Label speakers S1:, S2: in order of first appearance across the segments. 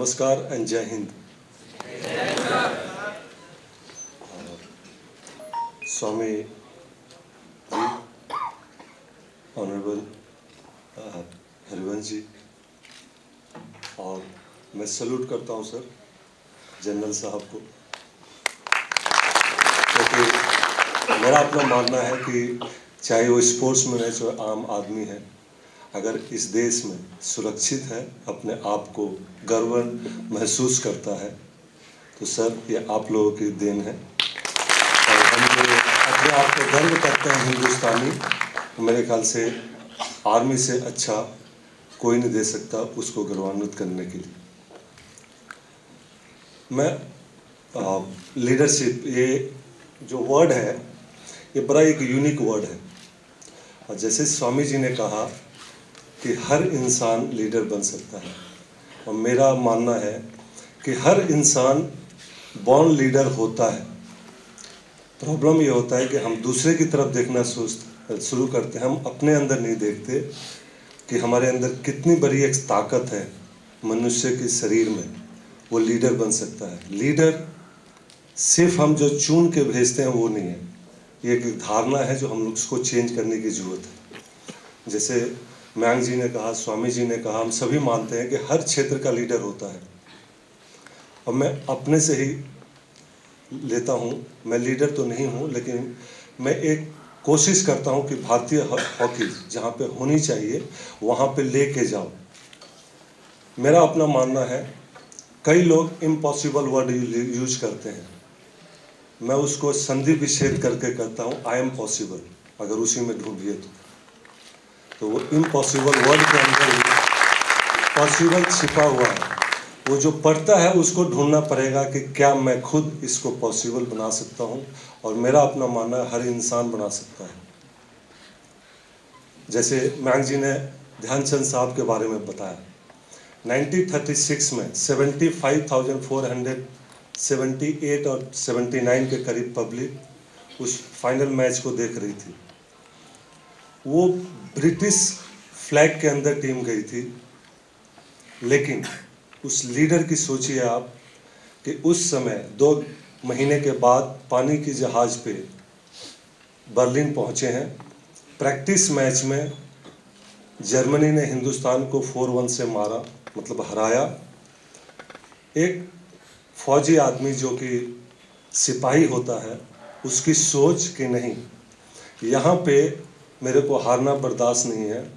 S1: नमस्कार एंड जय हिंद। स्वामी जी, ऑनरेबल हरिवंश जी, और मैं सल्यूट करता हूं सर जनरल साहब को, क्योंकि मेरा अपना मानना है कि चाहे वो स्पोर्ट्समैन है चाहे आम आदमी है, अगर इस देश में सुरक्षित है, अपने आप को गर्व महसूस करता है, तो सर ये आप लोगों की देन है। और हम जो अपने आप को गर्व करते हैं हिंदुस्तानी, मेरे ख्याल से आर्मी से अच्छा कोई नहीं दे सकता उसको गौरवान्वित करने के लिए। मैं लीडरशिप, ये जो वर्ड है ये बड़ा एक यूनिक वर्ड है, और जैसे स्वामी जी ने कहा कि हर इंसान लीडर बन सकता है, और मेरा मानना है कि हर इंसान बॉर्न लीडर होता है। प्रॉब्लम ये होता है कि हम दूसरे की तरफ देखना शुरू करते हैं, हम अपने अंदर नहीं देखते कि हमारे अंदर कितनी बड़ी एक ताकत है मनुष्य के शरीर में, वो लीडर बन सकता है। लीडर सिर्फ हम जो चुन के भेजते हैं वो नहीं है, ये एक धारणा है जो हम लोग उसको चेंज करने की ज़रूरत है। जैसे मयंक जी ने कहा, स्वामी जी ने कहा, हम सभी मानते हैं कि हर क्षेत्र का लीडर होता है, और मैं अपने से ही लेता हूँ। मैं लीडर तो नहीं हूँ, लेकिन मैं एक कोशिश करता हूँ कि भारतीय हॉकी जहाँ पे होनी चाहिए वहाँ पे लेके जाओ। मेरा अपना मानना है, कई लोग इम्पॉसिबल वर्ड यूज करते हैं, मैं उसको संधि विच्छेद करके कहता हूँ आई एम पॉसिबल। अगर उसी में ढूंढिए तो वो इम्पॉसिबल वर्ड के अंदर पॉसिबल छिपा हुआ है। वो जो पढ़ता है उसको ढूंढना पड़ेगा कि क्या मैं खुद इसको पॉसिबल बना सकता हूँ, और मेरा अपना मानना है हर इंसान बना सकता है। जैसे मयंक जी ने ध्यानचंद साहब के बारे में बताया, 1936 में 75,478 और 79 के करीब पब्लिक उस फाइनल मैच को देख रही थी। वो ब्रिटिश फ्लैग के अंदर टीम गई थी, लेकिन उस लीडर की सोचिए आप कि उस समय 2 महीने के बाद पानी की जहाज पे बर्लिन पहुंचे हैं। प्रैक्टिस मैच में जर्मनी ने हिंदुस्तान को 4-1 से मारा, मतलब हराया। एक फौजी आदमी जो कि सिपाही होता है, उसकी सोच कि नहीं, यहाँ पे मेरे को हारना बर्दाश्त नहीं है।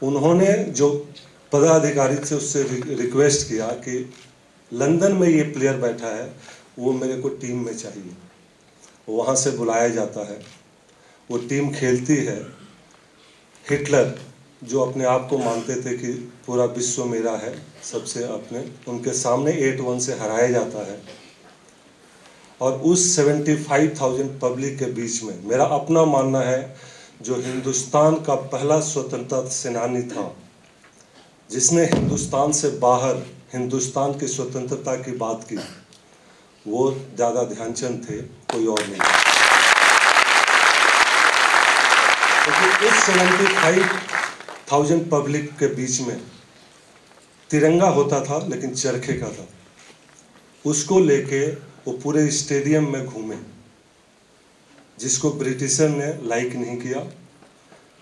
S1: उन्होंने जो पदाधिकारी से उससे रिक्वेस्ट किया कि लंदन में ये प्लेयर बैठा है, वो मेरे को टीम में चाहिए। वहाँ से बुलाया जाता है, वो टीम खेलती है। हिटलर जो अपने आप को मानते थे कि पूरा विश्व मेरा है, सबसे अपने, उनके सामने 8-1 से हराया जाता है। और उस 75,000 पब्लिक के बीच में मेरा अपना मानना है, जो हिंदुस्तान का पहला स्वतंत्रता सेनानी था, जिसने हिंदुस्तान से बाहर हिंदुस्तान की स्वतंत्रता की बात की, वो दादा ध्यानचंद थे, कोई और नहीं। क्योंकि इस 75,000 पब्लिक के बीच में तिरंगा होता था, लेकिन चरखे का था। उसको लेके वो पूरे स्टेडियम में घूमे, जिसको ब्रिटिशर ने लाइक नहीं किया,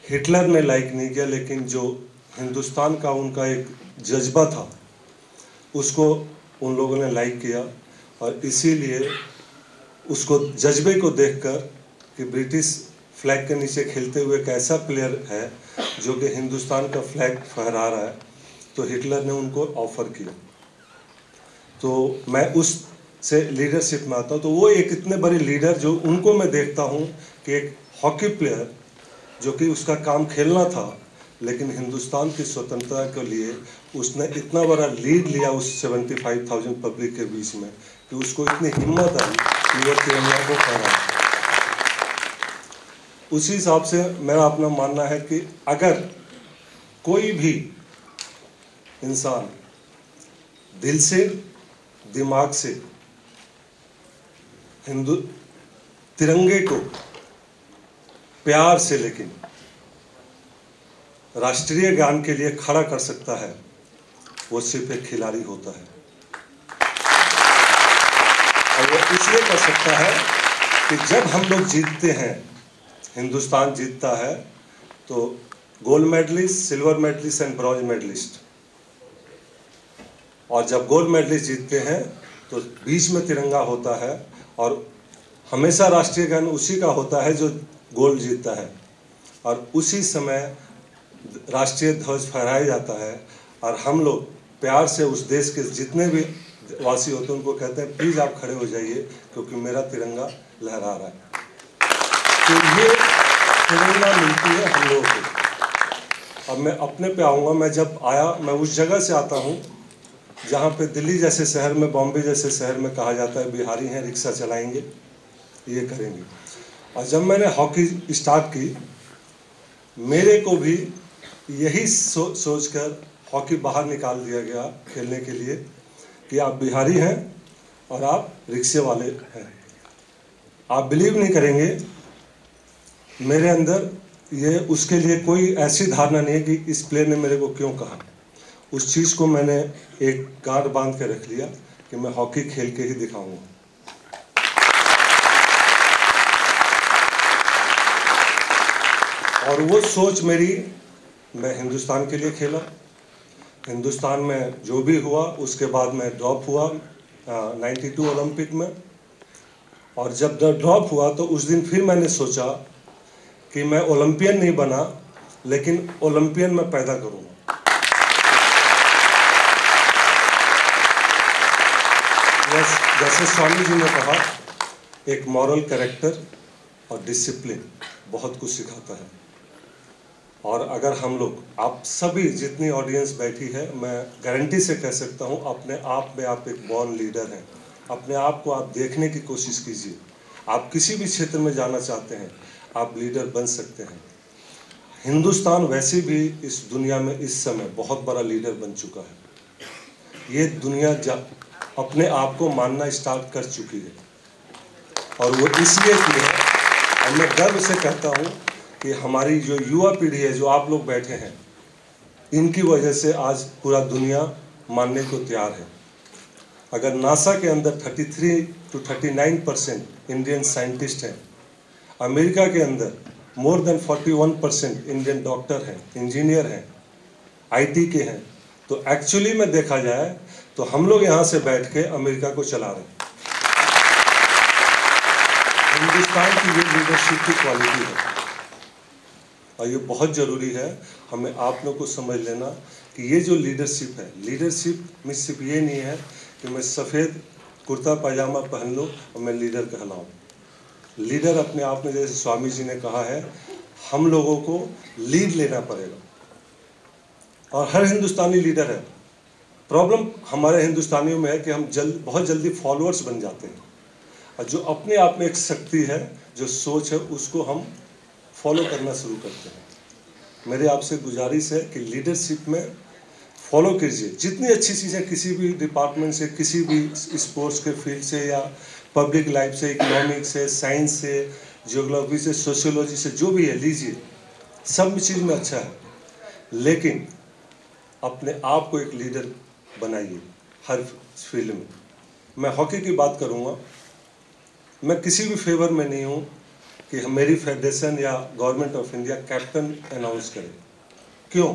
S1: हिटलर ने लाइक नहीं किया, लेकिन जो हिंदुस्तान का उनका एक जज्बा था उसको उन लोगों ने लाइक किया। और इसीलिए उसको जज्बे को देखकर कि ब्रिटिश फ्लैग के नीचे खेलते हुए एक ऐसा प्लेयर है जो कि हिंदुस्तान का फ्लैग फहरा रहा है, तो हिटलर ने उनको ऑफर किया। तो मैं उस से लीडरशिप में आता हूँ। तो वो एक इतने बड़े लीडर जो उनको मैं देखता हूँ कि एक हॉकी प्लेयर जो कि उसका काम खेलना था, लेकिन हिंदुस्तान की स्वतंत्रता के लिए उसने इतना बड़ा लीड लिया उस 75,000 पब्लिक के बीच में कि उसको इतनी हिम्मत आई कि वो तिरंगा को फहराया। उसी हिसाब से मेरा अपना मानना है कि अगर कोई भी इंसान दिल से, दिमाग से तिरंगे को प्यार से, लेकिन राष्ट्रीय गान के लिए खड़ा कर सकता है, वो सिर्फ एक खिलाड़ी होता है। इसलिए कर सकता है कि जब हम लोग जीतते हैं, हिंदुस्तान जीतता है, तो gold medallist, silver medallist and bronze medallist, और जब गोल्ड मेडलिस्ट जीतते हैं तो बीच में तिरंगा होता है, और हमेशा राष्ट्रीय गान उसी का होता है जो गोल्ड जीतता है, और उसी समय राष्ट्रीय ध्वज फहराया जाता है, और हम लोग प्यार से उस देश के जितने भी वासी होते हैं उनको कहते हैं प्लीज़ आप खड़े हो जाइए क्योंकि मेरा तिरंगा लहरा रहा है। तो ये तिरंगा मिलती है हम लोगों को। अब मैं अपने पे आऊँगा। मैं जब आया, मैं उस जगह से आता हूँ जहाँ पे दिल्ली जैसे शहर में, बॉम्बे जैसे शहर में कहा जाता है बिहारी हैं, रिक्शा चलाएंगे, ये करेंगे। और जब मैंने हॉकी स्टार्ट की, मेरे को भी यही सोचकर हॉकी बाहर निकाल दिया गया खेलने के लिए कि आप बिहारी हैं और आप रिक्शे वाले हैं। आप बिलीव नहीं करेंगे, मेरे अंदर ये उसके लिए कोई ऐसी धारणा नहीं है कि इस प्लेयर ने मेरे को क्यों कहा। उस चीज़ को मैंने एक गांठ बांध के रख लिया कि मैं हॉकी खेल के ही दिखाऊंगा। और वो सोच मेरी, मैं हिंदुस्तान के लिए खेला, हिंदुस्तान में जो भी हुआ उसके बाद मैं ड्रॉप हुआ 92 ओलंपिक में। और जब ड्रॉप हुआ तो उस दिन फिर मैंने सोचा कि मैं ओलंपियन नहीं बना, लेकिन ओलंपियन मैं पैदा करूंगा। जैसे स्वामी जी ने कहा, एक मॉरल कैरेक्टर और डिसिप्लिन बहुत कुछ सिखाता है। और अगर हम लोग, आप सभी जितनी ऑडियंस बैठी है, मैं गारंटी से कह सकता हूँ अपने आप में आप एक बॉर्न लीडर हैं। अपने आप को आप देखने की कोशिश कीजिए। आप किसी भी क्षेत्र में जाना चाहते हैं, आप लीडर बन सकते हैं। हिंदुस्तान वैसे भी इस दुनिया में इस समय बहुत बड़ा लीडर बन चुका है। ये दुनिया अपने आप को मानना स्टार्ट कर चुकी है, और वो इसलिए की है, और मैं गर्व से कहता हूँ कि हमारी जो युवा पीढ़ी है, जो आप लोग बैठे हैं, इनकी वजह से आज पूरा दुनिया मानने को तैयार है। अगर नासा के अंदर 33 to 39% इंडियन साइंटिस्ट हैं, अमेरिका के अंदर मोर देन 41% इंडियन डॉक्टर हैं, इंजीनियर हैं, आईटी के हैं, तो एक्चुअली में देखा जाए तो हम लोग यहाँ से बैठ के अमेरिका को चला रहे हैं। हिंदुस्तान की ये लीडरशिप की क्वालिटी है, और ये बहुत ज़रूरी है हमें आप लोग को समझ लेना कि ये जो लीडरशिप है, लीडरशिप में सिर्फ ये नहीं है कि मैं सफ़ेद कुर्ता पैजामा पहन लूँ और मैं लीडर कहलाऊँ। लीडर अपने आप में, जैसे स्वामी जी ने कहा है, हम लोगों को लीड लेना पड़ेगा, और हर हिंदुस्तानी लीडर है। प्रॉब्लम हमारे हिंदुस्तानियों में है कि हम बहुत जल्दी फॉलोअर्स बन जाते हैं, और जो अपने आप में एक शक्ति है, जो सोच है, उसको हम फॉलो करना शुरू करते हैं। मेरे आपसे गुजारिश है कि लीडरशिप में फॉलो कीजिए। जितनी अच्छी चीज़ें किसी भी डिपार्टमेंट से, किसी भी स्पोर्ट्स के फील्ड से, या पब्लिक लाइफ से, इकोनॉमिक्स से, साइंस से, जियोग्राफी से, सोशियोलॉजी से, जो भी है लीजिए, सब चीज़ में अच्छा है, लेकिन अपने आप को एक लीडर बनाइए हर फील्ड में। मैं हॉकी की बात करूँगा। मैं किसी भी फेवर में नहीं हूँ कि मेरी फेडरेशन या government of India captain announce करे। क्यों?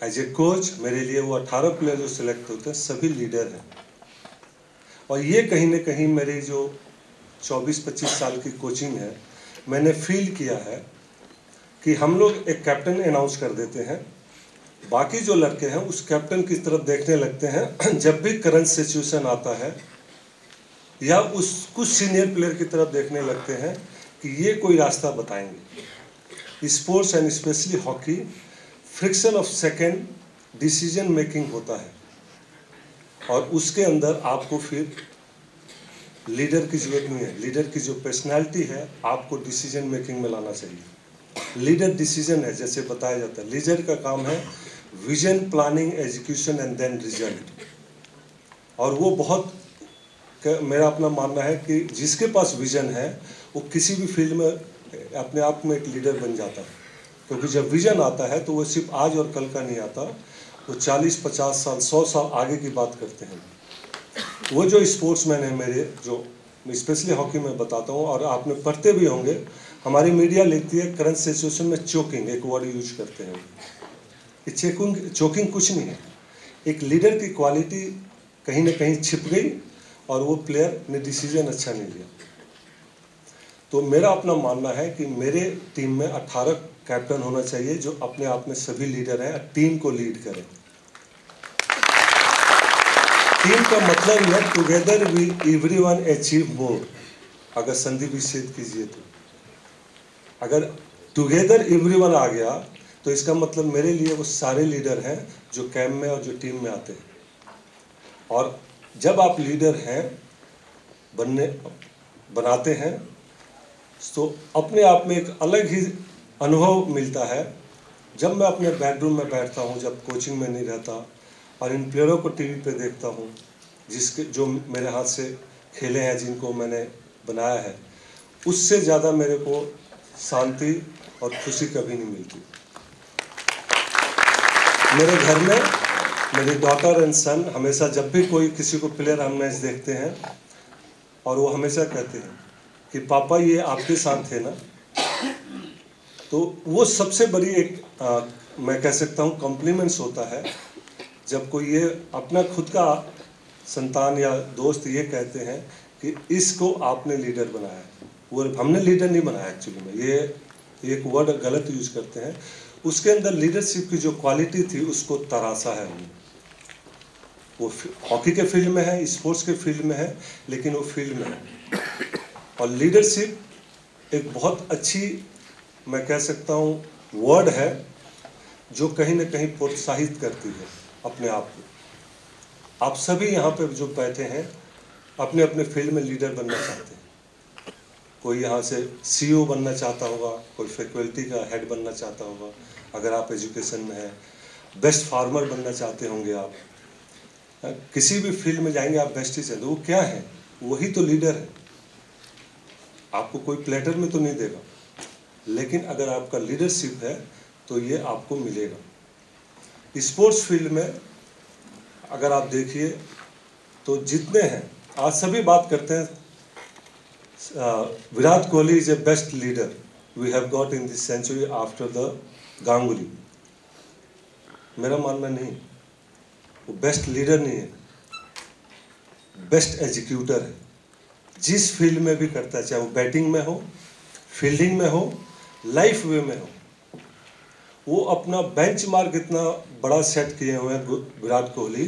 S1: एज ए कोच मेरे लिए वो 18 प्लेयर जो सिलेक्ट होते हैं सभी लीडर हैं, और ये कहीं ना कहीं मेरी जो 24-25 साल की कोचिंग है, मैंने फील किया है कि हम लोग एक कैप्टन अनाउंस कर देते हैं, बाकी जो लड़के हैं उस कैप्टन की तरफ देखने लगते हैं जब भी करंट सिचुएशन आता है, या उस कुछ सीनियर प्लेयर की तरफ देखने लगते हैं कि ये कोई रास्ता बताएंगे। Sports and specially hockey friction of second decision making होता है, और उसके अंदर आपको फिर लीडर की जरूरत नहीं है। लीडर की जो पर्सनैलिटी है आपको डिसीजन मेकिंग में लाना चाहिए। लीडर डिसीजन है, जैसे बताया जाता है, लीडर का काम है vision, planning, execution and then result. और वो बहुत, मेरा अपना मानना है कि जिसके पास विजन है वो किसी भी फील्ड में अपने आप में एक लीडर बन जाता है, क्योंकि जब विजन आता है तो वो सिर्फ आज और कल का नहीं आता, वो 40-50 साल 100 साल आगे की बात करते हैं। वो जो स्पोर्ट्समैन है मेरे, जो स्पेशली हॉकी में बताता हूँ, और आपने पढ़ते भी होंगे, हमारी मीडिया लिखती है करंट सिचुएशन में चोकिंग, एक वर्ड यूज करते हैं। चोकिंग कुछ नहीं है, एक लीडर की क्वालिटी कहीं ना कहीं छिप गई और वो प्लेयर ने डिसीजन अच्छा नहीं लिया। तो मेरा अपना मानना है कि मेरे टीम में 18 कैप्टन होना चाहिए जो अपने आप में सभी लीडर हैं, टीम को लीड करें। टीम का मतलब है together we everyone achieve more. अगर संधि विच्छेद कीजिए तो अगर टुगेदर एवरीवन आ गया तो इसका मतलब मेरे लिए वो सारे लीडर हैं जो कैंप में और जो टीम में आते हैं। और जब आप लीडर हैं बनाते हैं तो अपने आप में एक अलग ही अनुभव मिलता है। जब मैं अपने बेडरूम में बैठता हूँ, जब कोचिंग में नहीं रहता और इन प्लेयरों को टीवी पे देखता हूँ जो मेरे हाथ से खेले हैं, जिनको मैंने बनाया है, उससे ज़्यादा मेरे को शांति और खुशी कभी नहीं मिलती। मेरे घर में मेरी डॉटर एंड सन हमेशा, जब भी कोई किसी को प्लेयर हम मैच देखते हैं, और वो हमेशा कहते हैं कि पापा ये आपके साथ थे ना। तो वो सबसे बड़ी एक मैं कह सकता हूँ कॉम्प्लीमेंट्स होता है जब कोई ये अपना खुद का संतान या दोस्त ये कहते हैं कि इसको आपने लीडर बनाया है। वो हमने लीडर नहीं बनाया एक्चुअली में, ये एक वर्ड गलत यूज करते हैं। उसके अंदर लीडरशिप की जो क्वालिटी थी उसको तराशा है हमने। वो हॉकी के फील्ड में है, स्पोर्ट्स के फील्ड में है, लेकिन वो फील्ड में है। और लीडरशिप एक बहुत अच्छी मैं कह सकता हूँ वर्ड है जो कहीं ना कहीं प्रोत्साहित करती है अपने आप को। आप सभी यहाँ पे जो बैठे हैं अपने अपने फील्ड में लीडर बनना चाहते हैं। कोई यहाँ से सीईओ बनना चाहता होगा, कोई फैकल्टी का हेड बनना चाहता होगा, अगर आप एजुकेशन में हैं। बेस्ट फार्मर बनना चाहते होंगे आप, किसी भी फील्ड में जाएंगे आप बेस्ट ही चाहते। वो क्या है? वही तो लीडर है। आपको कोई प्लेटर में तो नहीं देगा, लेकिन अगर आपका लीडरशिप है तो ये आपको मिलेगा। स्पोर्ट्स फील्ड में अगर आप देखिए तो जितने हैं, आज सभी बात करते हैं Virat Kohli is a best leader we have got in this century after the Ganguly. मेरा मानना नहीं, वो बेस्ट लीडर नहीं है, बेस्ट एग्जीक्यूटर है। जिस फील्ड में भी करता है, चाहे वो बैटिंग में हो, फील्डिंग में हो, लाइफ वे में हो, वो अपना बेंचमार्क इतना बड़ा सेट किए हुए हैं विराट कोहली,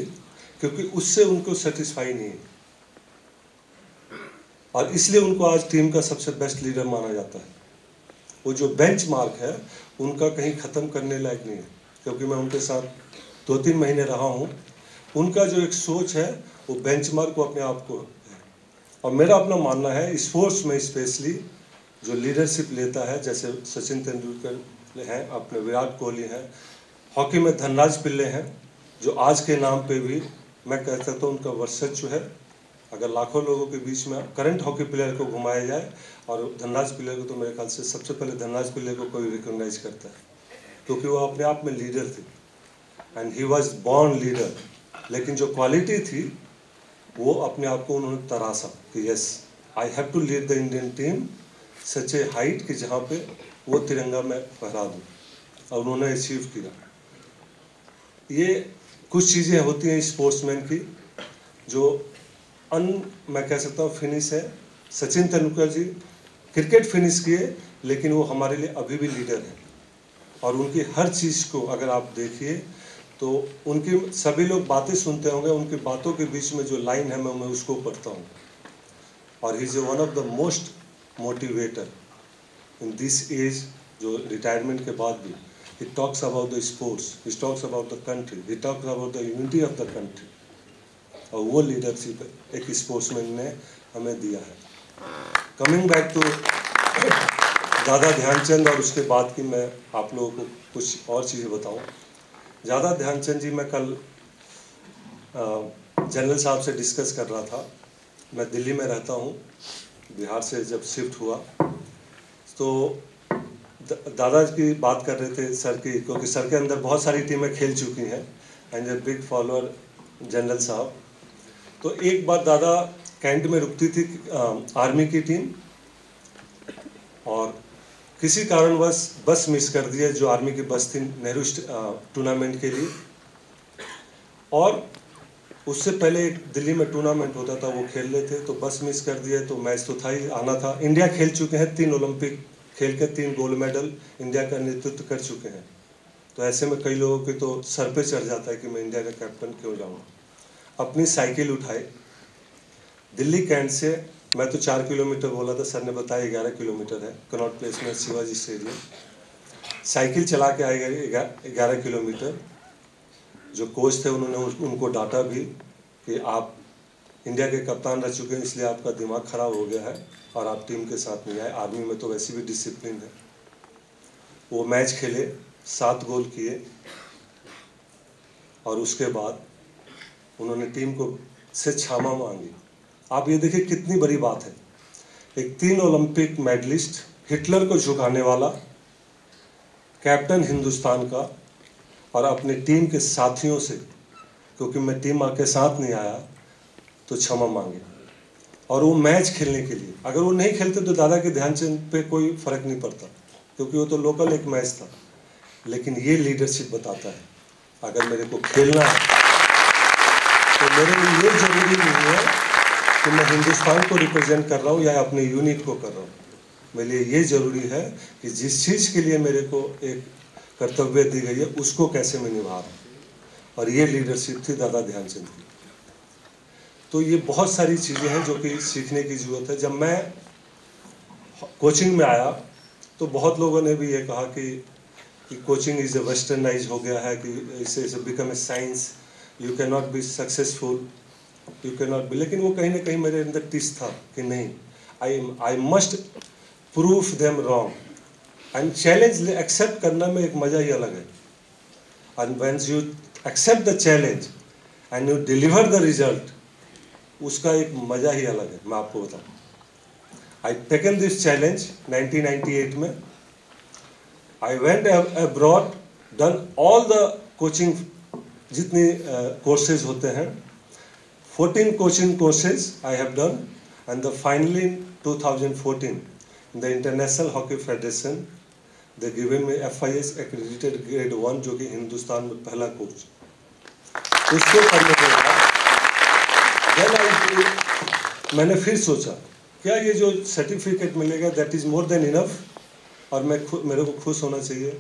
S1: क्योंकि उससे उनको सेटिस्फाई नहीं है और इसलिए उनको आज टीम का सबसे बेस्ट लीडर माना जाता है। वो जो बेंचमार्क है उनका कहीं ख़त्म करने लायक नहीं है, क्योंकि मैं उनके साथ 2-3 महीने रहा हूँ। उनका जो एक सोच है वो बेंचमार्क को अपने आप को है। और मेरा अपना मानना है स्पोर्ट्स में स्पेशली जो लीडरशिप लेता है, जैसे सचिन तेंदुलकर हैं, अपने विराट कोहली हैं, हॉकी में धनराज पिल्ले हैं, जो आज के नाम पे भी मैं कह सकता हूँ उनका वर्चस्व है। अगर लाखों लोगों के बीच में करंट हॉकी प्लेयर को घुमाया जाए और धनराज पिल्ले को, तो मेरे ख्याल से सबसे पहले धनराज पिल्ले को कोई रिकॉग्नाइज करता है, क्योंकि वो अपने आप में लीडर थे and he was born leader. लेकिन जो क्वालिटी थी वो अपने आप को उन्होंने तराशा कि yes I have to lead the Indian team such a height कि जहाँ पे वो तिरंगा मैं फहरा दूँ, और उन्होंने अचीव किया। ये कुछ चीज़ें होती हैं स्पोर्ट्समैन की जो मैं कह सकता हूँ फिनिश है। सचिन तेंदुलकर जी क्रिकेट फिनिश किए, लेकिन वो हमारे लिए अभी भी लीडर हैं। और उनकी हर चीज़ को अगर आप देखिए तो उनकी सभी लोग बातें सुनते होंगे, उनकी बातों के बीच में जो लाइन है मैं उसको पढ़ता हूँ। और he is one of the most motivator in this age, जो रिटायरमेंट के बाद भी he talks about the sports, he talks about the country, he talks about the unity of the country। और वो लीडरशिप एक स्पोर्ट्समैन ने हमें दिया है। कमिंग बैक टू दादा ध्यानचंद, और उसके बाद की मैं आप लोगों को कुछ और चीज़ें बताऊं। दादा ध्यानचंद जी, मैं कल जनरल साहब से डिस्कस कर रहा था। मैं दिल्ली में रहता हूं, बिहार से जब शिफ्ट हुआ तो दादा की बात कर रहे थे सर की, क्योंकि सर के अंदर बहुत सारी टीमें खेल चुकी हैं and a big follower general साहब। तो एक बार दादा कैंट में रुकती थी आर्मी की टीम, और किसी कारणवश बस मिस कर दिया, जो आर्मी की बस थी नेहरू टूर्नामेंट के लिए। और उससे पहले एक दिल्ली में टूर्नामेंट होता था, वो खेल रहे थे, तो बस मिस कर दिया। तो मैच तो था ही, आना था। इंडिया खेल चुके हैं 3 ओलंपिक, खेल के 3 गोल्ड मेडल इंडिया का नेतृत्व कर चुके हैं। तो ऐसे में कई लोगों के तो सर पे चढ़ जाता है कि मैं इंडिया का कैप्टन क्यों जाऊँगा। अपनी साइकिल उठाई, दिल्ली कैंट से, मैं तो 4 किलोमीटर बोला था, सर ने बताया 11 किलोमीटर है, कनॉट प्लेस में शिवाजी स्टेडियम। साइकिल चला के आए 11 किलोमीटर। जो कोच थे उन्होंने उनको डांटा भी कि आप इंडिया के कप्तान रह चुके हैं, इसलिए आपका दिमाग खराब हो गया है और आप टीम के साथ नहीं आए। आर्मी में तो वैसे भी डिसिप्लिन है। वो मैच खेले, 7 गोल किए, और उसके बाद उन्होंने टीम को से क्षमा मांगी। आप ये देखिए कितनी बड़ी बात है। एक 3 ओलंपिक मेडलिस्ट, हिटलर को झुकाने वाला, कैप्टन हिंदुस्तान का, और अपनी टीम के साथियों से, क्योंकि मैं टीम के साथ नहीं आया, तो क्षमा मांगे। और वो मैच खेलने के लिए, अगर वो नहीं खेलते तो दादा के ध्यानचंद पे कोई फर्क नहीं पड़ता, क्योंकि वो तो लोकल एक मैच था। लेकिन ये लीडरशिप बताता है, अगर मेरे को खेलना है तो मेरे लिए ये जरूरी नहीं है कि मैं हिंदुस्तान को रिप्रेजेंट कर रहा हूँ या अपने यूनिट को कर रहा हूँ। मेरे लिए ये जरूरी है कि जिस चीज़ के लिए मेरे को एक कर्तव्य दी गई है, उसको कैसे मैं निभा रहा हूँ। और ये लीडरशिप थी दादा ध्यानचंद की। तो ये बहुत सारी चीज़ें हैं जो कि सीखने की ज़रूरत है। जब मैं कोचिंग में आया तो बहुत लोगों ने भी ये कहा कि कोचिंग इज़ ए वेस्टर्नाइज हो गया है, कि इसे become a science, you can not be successful, you can not be. लेकिन वो कहीं ना कहीं मेरे अंदर टिस था कि नहीं, I must proof them wrong. And challenge accept करना में एक मज़ा ही अलग है। And when you accept the challenge and you deliver the result, उसका एक मज़ा ही अलग है। मैं आपको बताऊँ, आई टेकन दिस चैलेंज 1998 में। I went abroad, done all the coaching, जितने कोर्सेज होते हैं, 14 coaching courses I have done. And the finally in 2014 the international hockey federation they given में FIS एक्रेडिटेड ग्रेड 1, जो कि हिंदुस्तान में पहला कोर्स। उसको करने के बाद मैंने फिर सोचा, क्या ये जो सर्टिफिकेट मिलेगा that is more than enough, और मेरे को खुश होना चाहिए।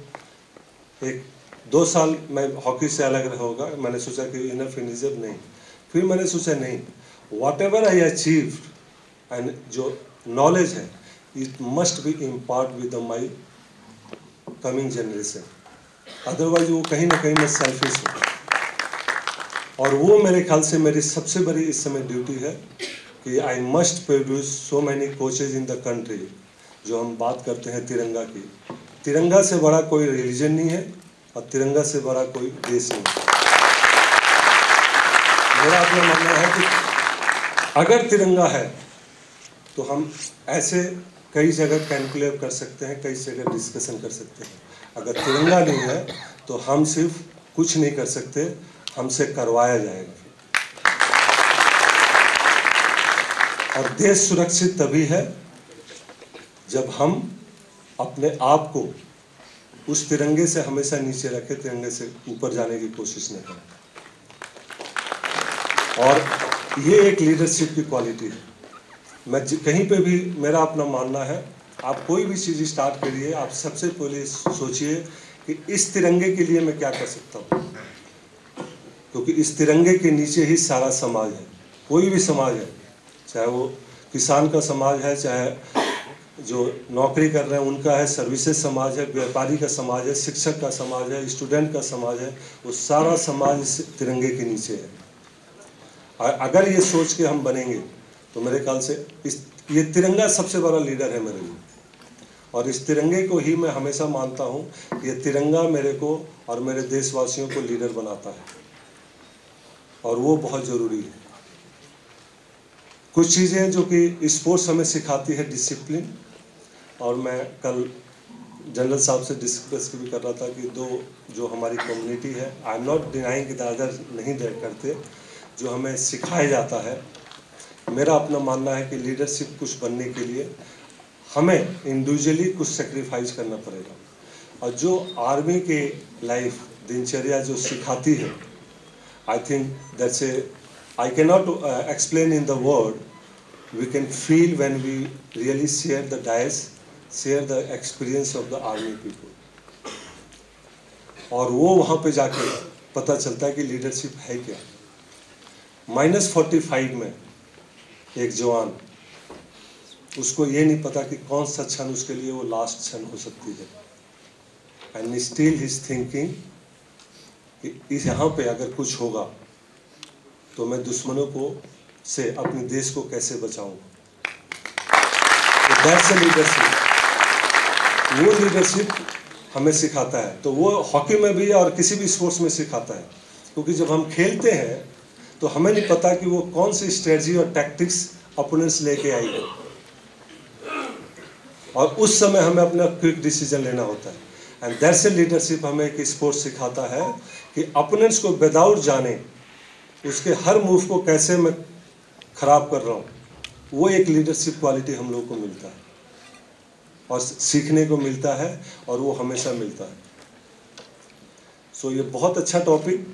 S1: 1-2 साल मैं हॉकी से अलग होगा, मैंने सोचा कि इनफ इनिजब नहीं। फिर मैंने सोचा नहीं, what ever I achieve and जो नॉलेज है, it must be impart with my coming generation, otherwise वो कहीं ना कहीं मैं सेल्फिश हूँ। और वो मेरे ख्याल से मेरी सबसे बड़ी इस समय ड्यूटी है कि I must produce so many coaches in the country. जो हम बात करते हैं तिरंगा की, तिरंगा से बड़ा कोई रिलीजन नहीं है और तिरंगा से बड़ा कोई देश नहीं है। मेरा अपना मानना है कि अगर तिरंगा है तो हम ऐसे कई जगह कैलकुलेट कर सकते हैं, कई जगह डिस्कशन कर सकते हैं। अगर तिरंगा नहीं है तो हम सिर्फ कुछ नहीं कर सकते, हमसे करवाया जाएगा। और देश सुरक्षित तभी है जब हम अपने आप को उस तिरंगे से हमेशा नीचे रखें, तिरंगे से ऊपर जाने की कोशिश न करें। और ये एक लीडरशिप की क्वालिटी है। मैं कहीं पे भी, मेरा अपना मानना है, आप कोई भी चीज़ स्टार्ट करिए, आप सबसे पहले सोचिए कि इस तिरंगे के लिए मैं क्या कर सकता हूँ, क्योंकि इस तिरंगे के नीचे ही सारा समाज है। कोई भी समाज है, चाहे वो किसान का समाज है, चाहे जो नौकरी कर रहे हैं उनका है, सर्विसेज समाज है, व्यापारी का समाज है, शिक्षक का समाज है, स्टूडेंट का समाज है, वो सारा समाज इस तिरंगे के नीचे है। अगर ये सोच के हम बनेंगे तो मेरे ख्याल से ये तिरंगा सबसे बड़ा लीडर है मेरे लिए। और इस तिरंगे को ही मैं हमेशा मानता हूँ, ये तिरंगा मेरे को और मेरे देशवासियों को लीडर बनाता है, और वो बहुत ज़रूरी है। कुछ चीज़ें जो कि स्पोर्ट्स हमें सिखाती है, डिसिप्लिन। और मैं कल जनरल साहब से डिस्कस भी कर रहा था कि जो हमारी कम्युनिटी है, आई एम नॉट डिनाइंग कि अदर नहीं करते, जो हमें सिखाया जाता है। मेरा अपना मानना है कि लीडरशिप कुछ बनने के लिए हमें इंडिविजुअली कुछ सेक्रीफाइस करना पड़ेगा, और जो आर्मी के लाइफ दिनचर्या जो सिखाती है, I think that's a, I can not explain in the word, we can feel when we really share the dais, share the experience of the army people, और वो वहाँ पे जाके पता चलता है कि लीडरशिप है क्या। -45 में एक जवान, उसको ये नहीं पता कि कौन सा क्षण उसके लिए वो लास्ट क्षण हो सकती है, and still he is thinking कि इस यहाँ पे अगर कुछ होगा तो मैं दुश्मनों को से अपने देश को कैसे बचाऊं। That's a leadership. वो लीडरशिप हमें सिखाता है, तो वो हॉकी में भी और किसी भी स्पोर्ट्स में सिखाता है, क्योंकि जब हम खेलते हैं तो हमें नहीं पता कि वो कौन सी स्ट्रेटजी और टैक्टिक्स अपोनेंट्स लेके आएंगे, और उस समय हमें अपना क्विक डिसीजन लेना होता है। And that's a leadership. हमें एक स्पोर्ट्स सिखाता है कि अपोनेंट्स को विदाउट जाने उसके हर मूव को कैसे मैं खराब कर रहा हूँ, वो एक लीडरशिप क्वालिटी हम लोग को मिलता है और सीखने को मिलता है, और वो हमेशा मिलता है। सो ये बहुत अच्छा टॉपिक,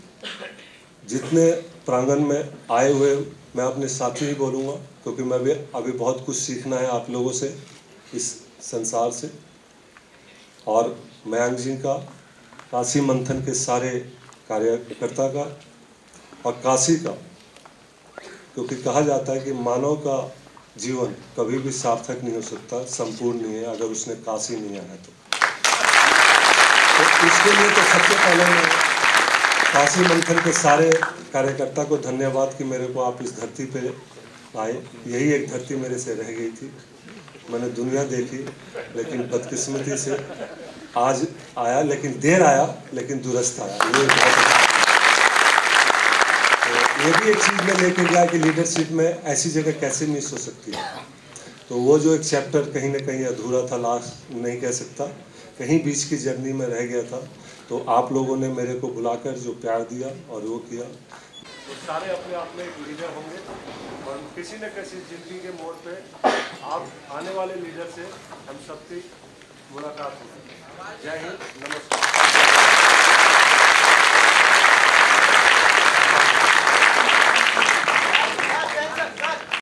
S1: जितने प्रांगण में आए हुए मैं अपने साथी ही बोलूँगा, क्योंकि मैं भी अभी बहुत कुछ सीखना है आप लोगों से, इस संसार से, और मयंक जी का, काशी मंथन के सारे कार्यकर्ता का, और काशी का, क्योंकि कहा जाता है कि मानव का जीवन कभी भी सार्थक नहीं हो सकता, संपूर्ण नहीं है, अगर उसने काशी नहीं आया तो इसके लिए तो सबसे पहले मैं काशी मंथन के सारे कार्यकर्ता को धन्यवाद कि मेरे को आप इस धरती पे आए। यही एक धरती मेरे से रह गई थी, मैंने दुनिया देखी, लेकिन बदकिस्मती से आज आया, लेकिन देर आया लेकिन दुरुस्त आया। ये भी एक चीज़ में लेके गया कि लीडरशिप में ऐसी जगह कैसे मिस हो सकती है। तो वो जो एक चैप्टर कहीं ना कहीं अधूरा था, लास्ट नहीं कह सकता, कहीं बीच की जर्नी में रह गया था, तो आप लोगों ने मेरे को बुलाकर जो प्यार दिया और वो किया,
S2: वो सारे अपने आप में एक लीडर होंगे, और किसी न किसी जिंदगी के मोड़ पे आप आने वाले लीडर से हम सबकी मुलाकात होगी। जय हिंद, नमस्कार।